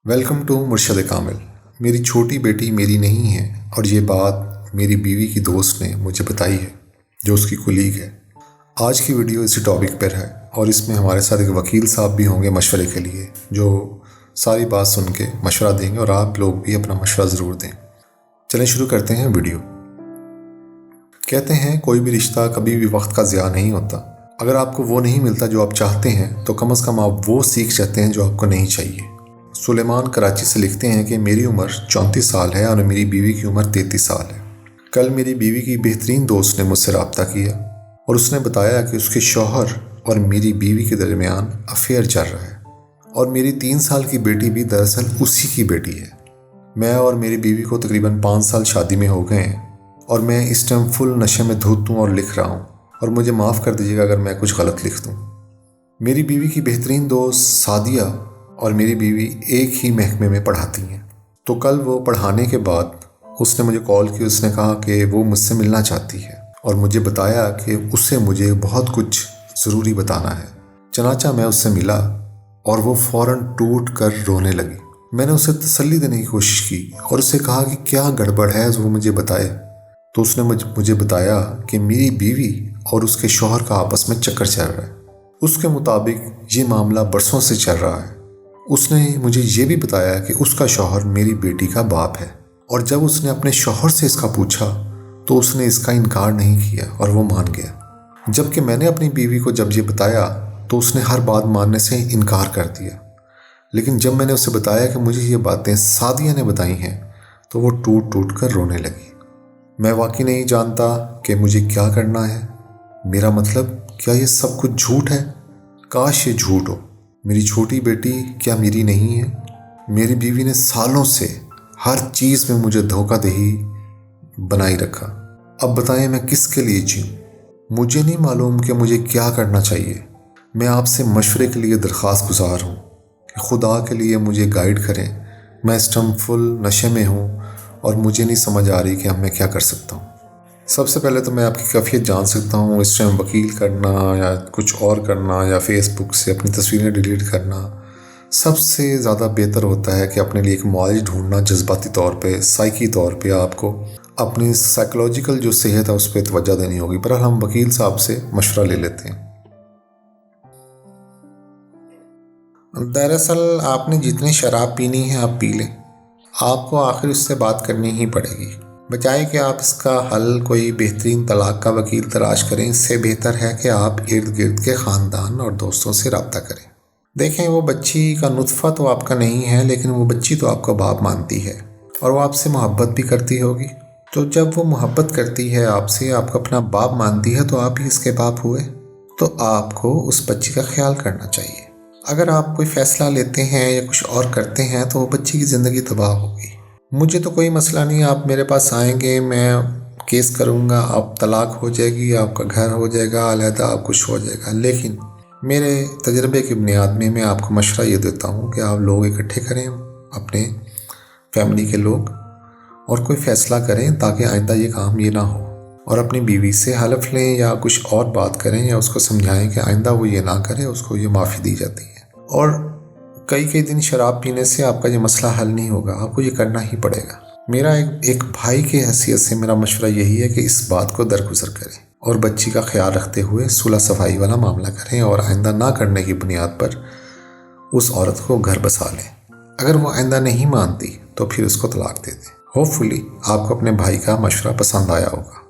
Welcome to مرشد کامل۔ میری چھوٹی بیٹی میری نہیں ہے اور یہ بات میری بیوی کی دوست نے مجھے بتائی ہے جو اس کی کولیگ ہے۔ آج کی ویڈیو اسی ٹاپک پر ہے اور اس میں ہمارے ساتھ ایک وکیل صاحب بھی ہوں گے مشورے کے لیے، جو ساری بات سن کے مشورہ دیں گے اور آپ لوگ بھی اپنا مشورہ ضرور دیں۔ چلیں شروع کرتے ہیں ویڈیو۔ کہتے ہیں کوئی بھی رشتہ کبھی بھی وقت کا ضیاع نہیں ہوتا۔ اگر آپ کو وہ نہیں ملتا جو آپ چاہتے ہیں تو کم از کم آپ وہ سیکھ جاتے ہیں جو آپ کو نہیں چاہیے۔ سلیمان کراچی سے لکھتے ہیں کہ میری عمر 34 سال ہے اور میری بیوی کی عمر 33 سال ہے۔ کل میری بیوی کی بہترین دوست نے مجھ سے رابطہ کیا اور اس نے بتایا کہ اس کے شوہر اور میری بیوی کے درمیان افیئر چل رہا ہے اور میری 3 سال کی بیٹی بھی دراصل اسی کی بیٹی ہے۔ میں اور میری بیوی کو تقریباً 5 سال شادی میں ہو گئے ہیں اور میں اس ٹائم فل نشے میں دھوت ہوں اور لکھ رہا ہوں، اور مجھے معاف کر دیجیے گا اگر میں کچھ غلط لکھ دوں۔ میری بیوی کی بہترین دوست سعدیہ اور میری بیوی ایک ہی محکمے میں پڑھاتی ہیں، تو کل وہ پڑھانے کے بعد اس نے مجھے کال کی۔ اس نے کہا کہ وہ مجھ سے ملنا چاہتی ہے اور مجھے بتایا کہ اسے مجھے بہت کچھ ضروری بتانا ہے۔ چنانچہ میں اس سے ملا اور وہ فوراً ٹوٹ کر رونے لگی۔ میں نے اسے تسلی دینے کی کوشش کی اور اسے کہا کہ کیا گڑبڑ ہے وہ مجھے بتائے، تو اس نے مجھے بتایا کہ میری بیوی اور اس کے شوہر کا آپس میں چکر چل رہا ہے۔ اس کے مطابق یہ معاملہ برسوں سے چل رہا ہے۔ اس نے مجھے یہ بھی بتایا کہ اس کا شوہر میری بیٹی کا باپ ہے، اور جب اس نے اپنے شوہر سے اس کا پوچھا تو اس نے اس کا انکار نہیں کیا اور وہ مان گیا، جبکہ میں نے اپنی بیوی کو جب یہ بتایا تو اس نے ہر بات ماننے سے انکار کر دیا۔ لیکن جب میں نے اسے بتایا کہ مجھے یہ باتیں سعدیہ نے بتائی ہیں تو وہ ٹوٹ ٹوٹ کر رونے لگی۔ میں واقعی نہیں جانتا کہ مجھے کیا کرنا ہے۔ میرا مطلب، کیا یہ سب کچھ جھوٹ ہے؟ کاش یہ جھوٹ ہو۔ میری چھوٹی بیٹی کیا میری نہیں ہے؟ میری بیوی نے سالوں سے ہر چیز میں مجھے دھوکہ دہی بنائی رکھا۔ اب بتائیں میں کس کے لیے جیوں؟ مجھے نہیں معلوم کہ مجھے کیا کرنا چاہیے۔ میں آپ سے مشورے کے لیے درخواست گزار ہوں کہ خدا کے لیے مجھے گائیڈ کریں۔ میں اس ٹائم فل نشے میں ہوں اور مجھے نہیں سمجھ آ رہی کہ اب میں کیا کر سکتا ہوں۔ سب سے پہلے تو میں آپ کی کیفیت جان سکتا ہوں۔ اس ٹائم وکیل کرنا یا کچھ اور کرنا یا فیس بک سے اپنی تصویریں ڈیلیٹ کرنا، سب سے زیادہ بہتر ہوتا ہے کہ اپنے لیے ایک معالج ڈھونڈنا، جذباتی طور پہ، سائیکی طور پہ آپ کو اپنی سائیکولوجیکل جو صحت ہے اس پہ توجہ دینی ہوگی۔ پر ہم وکیل صاحب سے مشورہ لے لیتے ہیں۔ دراصل آپ نے جتنی شراب پینی ہے آپ پی لیں، آپ کو آخر اس سے بات کرنی ہی پڑے گی، بجائے کہ آپ اس کا حل کوئی بہترین طلاق کا وکیل تلاش کریں۔ اس سے بہتر ہے کہ آپ ارد گرد کے خاندان اور دوستوں سے رابطہ کریں۔ دیکھیں، وہ بچی کا نطفہ تو آپ کا نہیں ہے، لیکن وہ بچی تو آپ کا باپ مانتی ہے اور وہ آپ سے محبت بھی کرتی ہوگی۔ تو جب وہ محبت کرتی ہے آپ سے، آپ کو اپنا باپ مانتی ہے، تو آپ ہی اس کے باپ ہوئے، تو آپ کو اس بچی کا خیال کرنا چاہیے۔ اگر آپ کوئی فیصلہ لیتے ہیں یا کچھ اور کرتے ہیں تو وہ بچی کی زندگی تباہ ہوگی۔ مجھے تو کوئی مسئلہ نہیں، آپ میرے پاس آئیں گے، میں کیس کروں گا، آپ طلاق ہو جائے گی، آپ کا گھر ہو جائے گا علیحدہ، آپ کچھ ہو جائے گا۔ لیکن میرے تجربے کی بنیاد میں آپ کو مشورہ یہ دیتا ہوں کہ آپ لوگ اکٹھے کریں، اپنے فیملی کے لوگ، اور کوئی فیصلہ کریں تاکہ آئندہ یہ کام یہ نہ ہو، اور اپنی بیوی سے حلف لیں یا کچھ اور بات کریں یا اس کو سمجھائیں کہ آئندہ وہ یہ نہ کرے، اس کو یہ معافی دی جاتی ہے۔ اور کئی دن شراب پینے سے آپ کا یہ مسئلہ حل نہیں ہوگا، آپ کو یہ کرنا ہی پڑے گا۔ میرا ایک بھائی کی حیثیت سے میرا مشورہ یہی ہے کہ اس بات کو درگزر کریں اور بچی کا خیال رکھتے ہوئے صلح صفائی والا معاملہ کریں، اور آئندہ نہ کرنے کی بنیاد پر اس عورت کو گھر بسا لیں۔ اگر وہ آئندہ نہیں مانتی تو پھر اس کو طلاق دے دیں۔ ہوپ فلی آپ کو اپنے بھائی کا مشورہ پسند آیا ہوگا۔